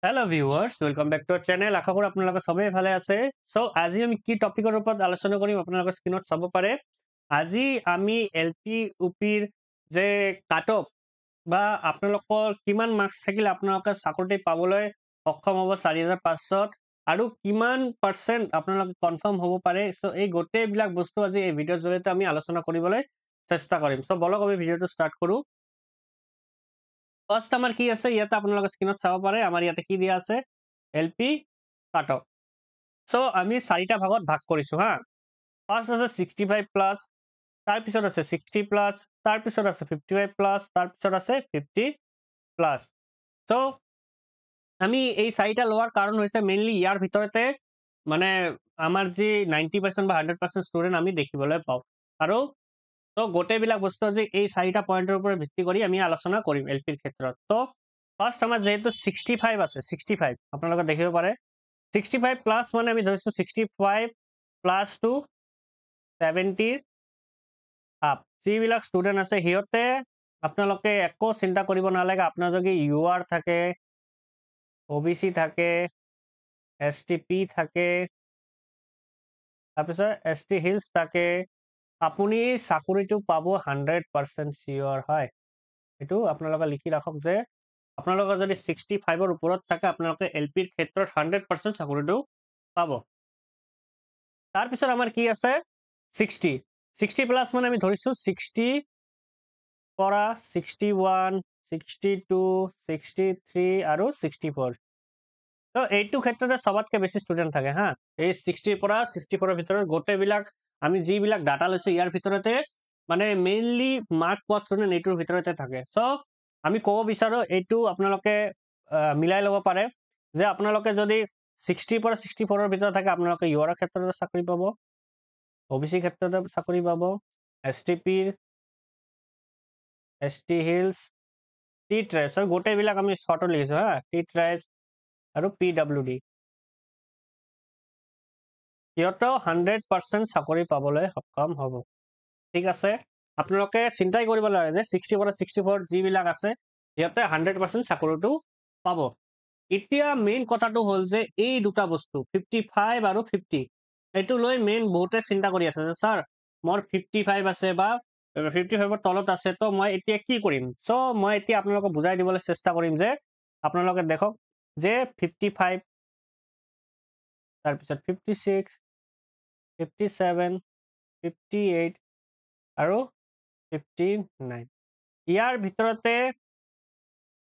Hello viewers, welcome back to our channel. আশা কৰি আপোনালোকে সবেই ভালে আছে। সো আজি আমি কি টপিকৰ ওপৰত আলোচনা কৰিম আপোনালোকৰ স্ক্ৰীনত চাব পাৰে। আজি আমি এলপি ইউপিৰ যে কাট অফ বা আপোনালোকৰ কিমান মাৰ্কছ থাকিলে আপোনালোকে চাকৰি পাবলৈ সক্ষম হ'ব 4500 আৰু কিমান পাৰ্চেন্ট আপোনালোকে কনফাৰ্ম হ'ব পাৰে। সো এই গোটেইবিলাক বস্তু আজি এই ভিডিঅ'ৰ জৰিয়তে আমি আলোচনা কৰিবলৈ চেষ্টা কৰিম। সো বলক আমি ভিডিঅ'টো ষ্টাৰ্ট কৰোঁ। ফাৰ্স্ট আমাৰ কি আছে ইয়াতে আপোনালোকে স্ক্ৰিনত চাব পাৰে আমাৰ ইয়াতে কি দিয়া আছে এলপি কাট অফ। সো আমি চাৰিটা ভাগত ভাগ কৰিছো হা। ফাৰ্স্ট আছে 65 প্লাস, তাৰপিছত আছে 60 প্লাস, তাৰপিছত আছে 55 প্লাস, তাৰপিছত আছে 50 প্লাস। সো আমি এই চাৰিটা লোৱাৰ কাৰণ হৈছে মেইনলি ইয়াৰ ভিতৰতে মানে আমাৰ যি 90% বা 100% ষ্টুডেন্ট আমি দেখিবলৈ পাওঁ। আৰু তো গোটেইবিলাক বস্তু আজি এই চাৰিটা পইণ্টৰ ওপৰত ভিত্তি কৰি আমি আলোচনা কৰিম এলপিৰ ক্ষেত্ৰত। তো ফাৰ্ষ্ট আমাৰ যেহেতু 65 আছে, 65 আপোনালোকে দেখিব পাৰে 65 প্লাস মানে আমি ধৰিছো 65 প্লাস টু 70 আপ। যিবিলাক ষ্টুডেন্ট আছে সিহঁতে আপোনালোকে একো চিন্তা কৰিব নালাগে। আপোনাৰ যদি ইউআৰ থাকে, ওবিসি থাকে, এসটিপি থাকে, তাৰপিছত এসটি হিলছ থাকে, আপুনি চাকৰিটো পাব 100% চিয়ৰ হয়। এইটো আপোনালোকে লিখি ৰাখক যে আপোনালোকৰ যদি 65ৰ ওপৰত থাকে আপোনালোকে এলপিৰ ক্ষেত্ৰত 100% চাকৰিটো পাব। তাৰপিছত আমাৰ কি আছে 60 প্লাস মানে আমি ধৰিছো 60 পৰা 61, 62, 63 আৰু 64। তো এইটো ক্ষেত্ৰতে সবতকে বেছি ষ্টুডেন্ট থাকে হা। এই 60 পৰা 64ৰ ভিতৰত গোটেইবিলাক আমি যিবিলাক ডাটা লৈছো ইয়াৰ ভিতৰতে মানে মেইনলি মাৰ্ক পোৱা ষ্টুডেন্ট এইটোৰ ভিতৰতে থাকে। সো আমি ক'ব বিচাৰো এইটো আপোনালোকে মিলাই ল'ব পাৰে যে আপোনালোকে যদি 60 পৰা 64ৰ ভিতৰত থাকে আপোনালোকে ইউআৰ ক্ষেত্ৰতে চাকৰি পাব, ওবিসি ক্ষেত্ৰতে চাকৰি পাব, এসটিপিৰ, এসটি হিলছ, টি ট্ৰাইবছ আৰু গোটেইবিলাক আমি শৰ্টত লিখিছো হা, টি ট্ৰাইবছ আৰু পিডব্লিউডি সিহঁতেও 100% চাকৰি পাবলৈ সক্ষম হ'ব। ঠিক আছে, আপোনালোকে চিন্তাই কৰিব লাগে যে 60 পৰা 64 যিবিলাক আছে সিহঁতে 100% চাকৰিটো পাব। এতিয়া মেইন কথাটো হ'ল যে এই দুটা বস্তু 55 আৰু 50 এইটো লৈ মেইন বহুতে চিন্তা কৰি আছে যে স্যাৰ মোৰ 55 আছে বা 55ৰ তলত আছে, তো মই এতিয়া কি কৰিম। সো মই এতিয়া আপোনালোকক বুজাই দিবলৈ চেষ্টা কৰিম যে আপোনালোকে দেখক যে 55, তাৰপিছত 56, 57, 58 আৰু 59। ইয়াৰ ভিতৰতে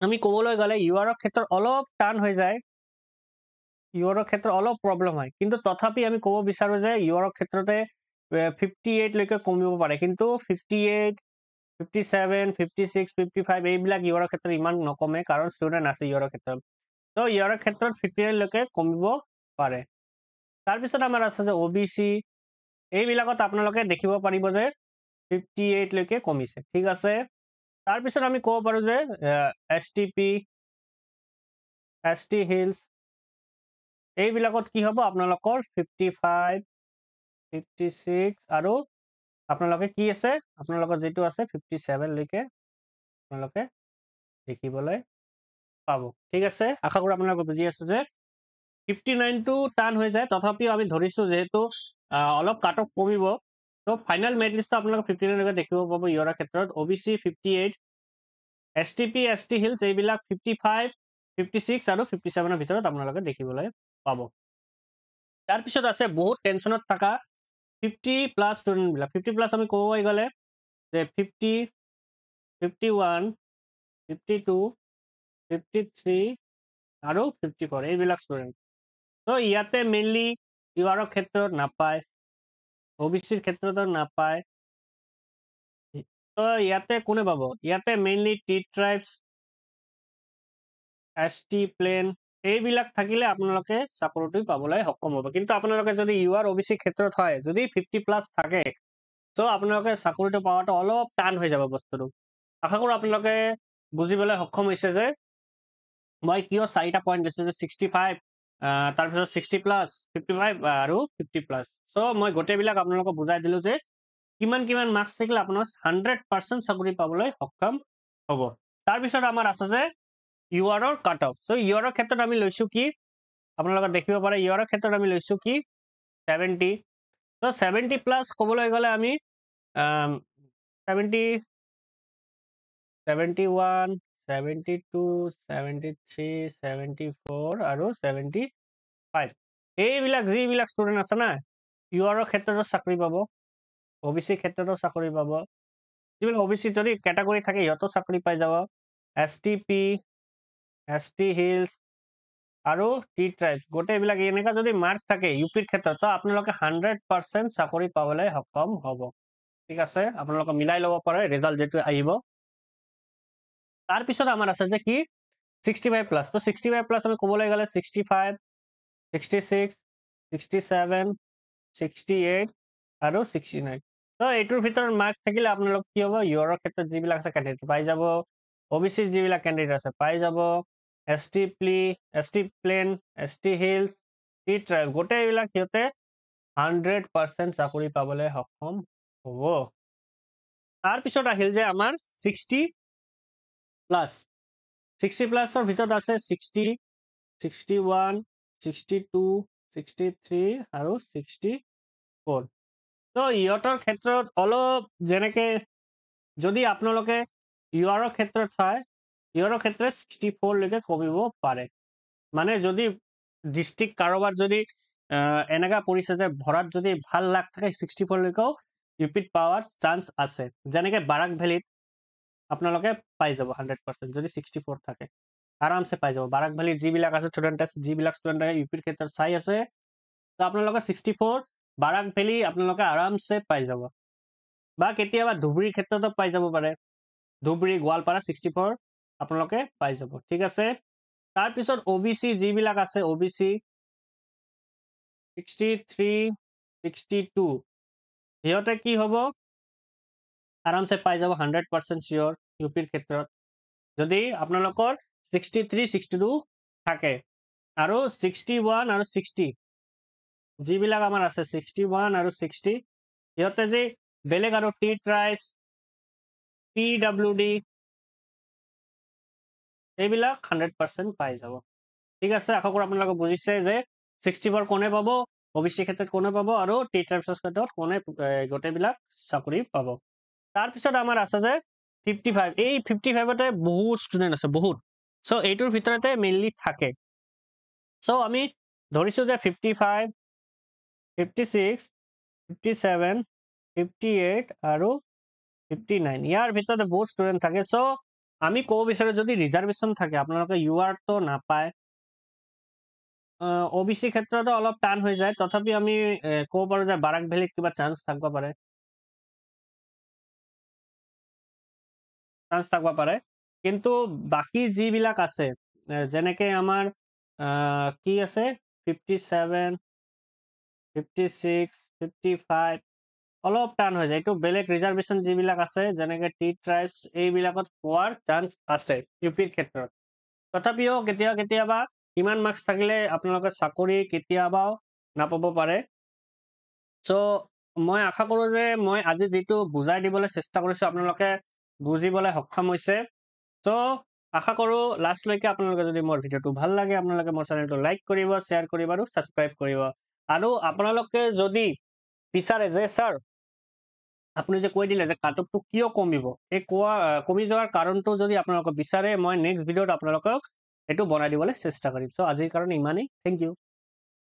আমি ক'বলৈ গ'লে ইউআৰৰ ক্ষেত্ৰত অলপ টান হৈ যায়, ইউআৰৰ ক্ষেত্ৰত অলপ প্ৰব্লেম হয়, কিন্তু তথাপি আমি ক'ব বিচাৰো যে ইউআৰৰ ক্ষেত্ৰতে 58 লৈকে কমিব পাৰে, কিন্তু 58, 57, 56, 55 এইবিলাক ইউআৰৰ ক্ষেত্ৰত ইমান নকমে কাৰণ ষ্টুডেন্ট আছে ইউআৰৰ ক্ষেত্ৰত। তো ইউআৰৰ ক্ষেত্ৰত 59 লৈকে কমিব পাৰে। তাৰপিছত আমাৰ আছে যে ওবিসি, এইবিলাকত আপোনালোকে দেখিব পাৰিব যে 58 লৈকে কমিছে। ঠিক আছে, তাৰপিছত আমি ক'ব পাৰো যে এসটিপি, এসটি হিলছ এইবিলাকত কি হ'ব আপোনালোকৰ 55, 56 আৰু আপোনালোকে কি আছে আপোনালোকৰ যিটো আছে 57 লৈকে আপোনালোকে দেখিবলৈ পাব। ঠিক আছে, আশা কৰো আপোনালোকে বুজি আছে যে 59 টো টান হৈ যায়, তথাপিও আমি ধৰিছো যিহেতু অলপ কাট অফ কমিব। তো ফাইনেল মেৰিট লিষ্ট আপোনালোকে 59 লৈকে দেখিব পাব ইউআৰৰ ক্ষেত্ৰত। ওবিসি 58, এসটিপি, এসটি হিলছ এইবিলাক 55, 56 আৰু 57ৰ ভিতৰত আপোনালোকে দেখিবলৈ পাব। তাৰপিছত আছে বহুত টেনচনত থকা 50 প্লাস ষ্টুডেন্ট বিলাক। 50 প্লাস আমি ক'বলৈ গ'লে যে 50, 51, 52, 53 আৰু 54 এইবিলাক ষ্টুডেন্ট। তো ইয়াতে মেইনলি ইউআৰৰ ক্ষেত্ৰত নাপায়, ওবিসিৰ ক্ষেত্ৰতো নাপায়। তো ইয়াতে কোনে পাব, ইয়াতে mainly tea tribes, ST plain এইবিলাক থাকিলে আপোনালোকে চাকৰিটো পাবলৈ সক্ষম হ'ব। কিন্তু আপোনালোকে যদি ইউআৰ ওবিসি ক্ষেত্ৰত হয়, যদি 50 প্লাস থাকে, তো আপোনালোকে চাকৰিটো পোৱাটো অলপ টান হৈ যাব বস্তুটো। আশা কৰো আপোনালোকে বুজিবলৈ সক্ষম হৈছে যে মই কিয় চাৰিটা পইণ্ট দিছো যে 65, তাৰপিছত 60 প্লাস, 55 আৰু 50 প্লাস। সো মই গোটেইবিলাক আপোনালোকক বুজাই দিলো যে কিমান কিমান মাৰ্কছ থাকিলে আপোনাৰ 100% চাকৰি পাবলৈ সক্ষম হ'ব। তাৰপিছত আমাৰ আছে যে ইউআৰৰ কাট অফ চ' ইউআৰৰ ক্ষেত্ৰত আমি লৈছো কি আপোনালোকে দেখিব পাৰে ইউআৰৰ ক্ষেত্ৰত আমি লৈছো কি 70 চ' 70 প্লাছ ক'বলৈ গ'লে আমি 70 71 72 73 74 আৰু 75 এইবিলাক যিবিলাক ষ্টুডেণ্ট আছে না ইউআৰৰ ক্ষেত্ৰতো চাকৰি পাব OBC ক্ষেত্ৰতো চাকৰি পাব যিবিলাক OBC যদি কেটাগৰী থাকে সিহঁতো চাকৰি পাই যাব STP ST হিলছ আৰু টি ট্ৰাইবছ গোটেইবিলাক এনেকা যদি মাৰ্ক থাকে ইউপিৰ ক্ষেত্ৰত তো আপোনালোকে 100% চাকৰি পাবলৈ সক্ষম হ'ব ঠিক আছে আপোনালোকে মিলাই ল'ব পাৰে ৰিজাল্ট যেটো আহিব তাৰ পিছত আমাৰ আছে যে কি 65 প্লাছ তো 65 প্লাছ আমি ক'বলৈ গ'লে 65 66 67 68 আৰু 69 তো এইটোৰ ভিতৰত মাৰ্ক থাকিলে আপোনালোক কি হ'ব ইউৰৰ ক্ষেত্ৰত যিবিলাক আছে কেণ্ডিডেট পাই যাব OBC যিবিলাক কেণ্ডিডেট আছে পাই যাব ST plain ST hills tea tribe গোটেইবিলাক সিহঁতে 100% চাকৰি পাবলৈ সক্ষম হ'ব তাৰ পিছত আহিল যে আমাৰ 60 প্লাছ 60 প্লাছৰ ভিতৰত আছে 60 61 62 63 আৰু 64 তো ইহঁতৰ ক্ষেত্ৰত অলপ যেনেকে যদি আপোনালোকে ইউআৰৰ ক্ষেত্ৰত চায় ইউআৰৰ ক্ষেত্ৰত 64 লৈকে কমিব পাৰে মানে যদি ডিষ্ট্ৰিক্ট কাৰোবাৰ যদি এনেকা পৰিছে যে ভৰাত যদি ভাল লাগ থাকে 64 লৈকেও ইউপিত পাৱাৰ চান্স আছে যেনেকে বাৰাক ভেলিত আপোনালোকে পাই যাব 100% যদি 64 থাকে আৰামছে পাই যাব বাৰাক ভেলিত যিবিলাক আছে ষ্টুডেণ্ট আছে যিবিলাক ষ্টুডেণ্টে ইউপিৰ ক্ষেত্ৰত চাই আছে তো আপোনালোকে 64 বাৰাক ভেলি আপোনালোকে আৰামছে পাই যাব বা কেতিয়াবা ধুবুৰীৰ ক্ষেত্ৰতো পাই যাব পাৰে ধুবুৰী গোৱালপাৰা 64 আপোনালোকে পাই যাব ঠিক আছে তাৰ পিছত OBC যিবিলাক আছে OBC 63 62 সিহঁতে কি হ'ব আৰামছে পাই যাব 100% চিয়ৰ ইউপিৰ ক্ষেত্ৰত যদি আপোনালোকৰ 63 62 থাকে আৰু 61 আৰু 60 যিবিলাক আমাৰ আছে 61 আৰু 60 সিহঁতে যে বেলেগ আৰু টি ট্ৰাইবছ PWD এইবিলাক 100% পাই যাব ঠিক আছে আশা কৰো আপোনালোকে বুজিছে যে 64 কোনে পাব OBC ক্ষেত্ৰত কোনে পাব আৰু টি ট্ৰাইবছৰ ক্ষেত্ৰত কোনে গোটেইবিলাক চাকৰি পাব তাৰ পিছত আমাৰ আছে যে 55 এই 55তে বহুত ষ্টুডেণ্ট আছে বহুত সো এইটোৰ ভিতৰতে মেইনলি থাকে সো আমি ধৰিছো যে 55 56 57 58 আৰু 59 ইয়াৰ ভিতৰতে বহুত ষ্টুডেণ্ট থাকে সো আমি ক'ব বিচাৰো যদি ৰিজাৰ্ভেশ্যন থাকে আপোনালোকে ইউআৰটো নাপায় OBC ক্ষেত্ৰতো অলপ টান হৈ যায় তথাপি আমি ক'ব পাৰো যে বাৰাক ভেলিত কিবা চান্স থাকিব পাৰে চান্স থাকিব পাৰে কিন্তু বাকি যিবিলাক আছে যেনেকে আমাৰ কি আছে 57 56 55 অলপ টান হৈ যায় এইটো বেলেগ ৰিজাৰ্ভেশ্যন যিবিলাক আছে যেনেকে টি ট্ৰাইবছ এইবিলাকত পোৱাৰ চান্স আছে ইউপিৰ ক্ষেত্ৰত তথাপিও কেতিয়াবা ইমান মাৰ্কছ থাকিলে আপোনালোকে চাকৰি কেতিয়াবাও নাপাব পাৰে সো মই আশা কৰো যে মই আজি যেটো বুজাই দিবলৈ চেষ্টা কৰিছো আপোনালোকে বুজিবলৈ সক্ষম হৈছে সো আশা কৰো লাষ্ট লৈকে আপোনালোকে যদি মোৰ ভিডিওটো ভাল লাগে আপোনালোকে মোৰ চেনেলটো লাইক কৰিব শ্বেয়াৰ কৰিব আৰু সাবস্ক্ৰাইব কৰিব আৰু আপোনালোকে যদি বিচাৰে যে স্যাৰ আপুনি যে কৈ দিলে যে কাটঅফটো কিয় কমিব এই কমি যোৱাৰ কাৰণটো যদি আপোনালোকে বিচাৰে মই নেক্সট ভিডিওত আপোনালোকক এটো বনাই দিবলৈ চেষ্টা কৰিম সো আজিৰ কাৰণে ইমানেই থ্যাংক ইউ